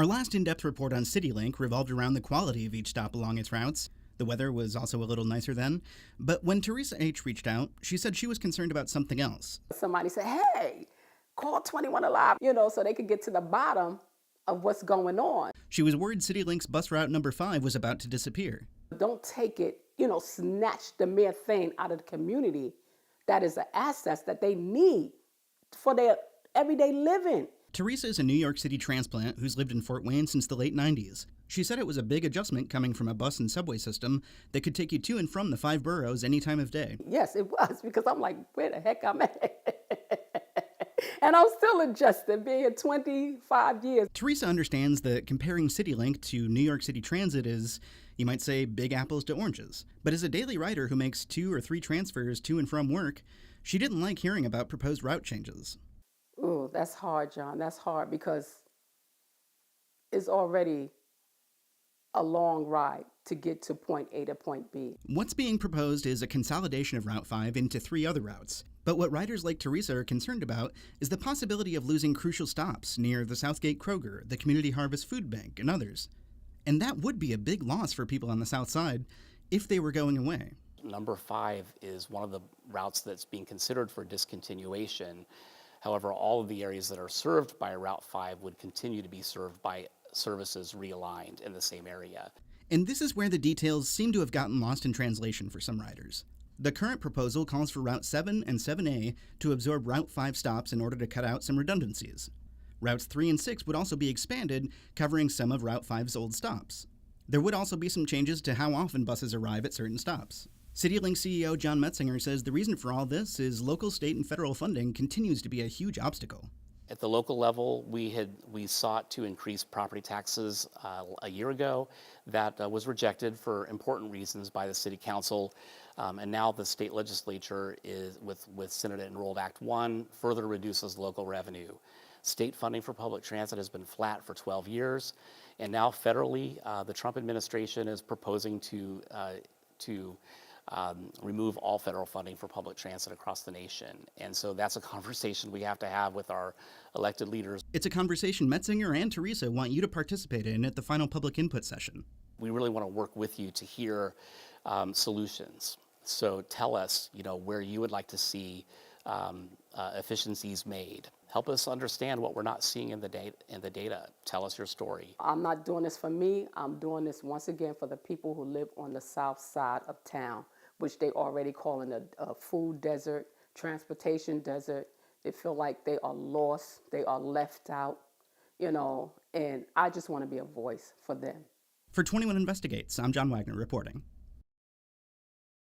Our last in-depth report on Citilink revolved around the quality of each stop along its routes. The weather was also a little nicer then. But when Teresa H. reached out, she said she was concerned about something else. Somebody said, hey, call 21 Alive, so they could get to the bottom of what's going on. She was worried Citilink's bus route number 5 was about to disappear. Don't take it, snatch the mere thing out of the community that is an asset that they need for their everyday living. Teresa is a New York City transplant who's lived in Fort Wayne since the late 90s. She said it was a big adjustment coming from a bus and subway system that could take you to and from the 5 boroughs any time of day. Yes, it was, because I'm like, where the heck I'm at? And I'm still adjusting, being here 25 years. Teresa understands that comparing Citilink to New York City Transit is, you might say, big apples to oranges. But as a daily rider who makes 2 or 3 transfers to and from work, she didn't like hearing about proposed route changes. Ooh, that's hard, John. That's hard because it's already a long ride to get to point A to point B. What's being proposed is a consolidation of Route 5 into 3 other routes. But what riders like Teresa are concerned about is the possibility of losing crucial stops near the Southgate Kroger, the Community Harvest Food Bank, and others. And that would be a big loss for people on the South Side if they were going away. Number 5 is one of the routes that's being considered for discontinuation. However, all of the areas that are served by Route 5 would continue to be served by services realigned in the same area. And this is where the details seem to have gotten lost in translation for some riders. The current proposal calls for Route 7 and 7A to absorb Route 5 stops in order to cut out some redundancies. Routes 3 and 6 would also be expanded, covering some of Route 5's old stops. There would also be some changes to how often buses arrive at certain stops. Citilink CEO John Metzinger says the reason for all this is local, state, and federal funding continues to be a huge obstacle. At the local level, we sought to increase property taxes a year ago. That was rejected for important reasons by the City Council. And now the state legislature is, with Senate Enrolled Act 1, further reduces local revenue. State funding for public transit has been flat for 12 years. And now federally, the Trump administration is proposing to remove all federal funding for public transit across the nation. And so that's a conversation we have to have with our elected leaders. It's a conversation Metzinger and Teresa want you to participate in at the final public input session. We really want to work with you to hear solutions. So tell us, where you would like to see efficiencies made. Help us understand what we're not seeing in the data. Tell us your story. I'm not doing this for me. I'm doing this once again for the people who live on the south side of town, which they already calling a food desert, transportation desert. They feel like they are lost, they are left out, and I just want to be a voice for them. For 21 Investigates, I'm John Wagner reporting.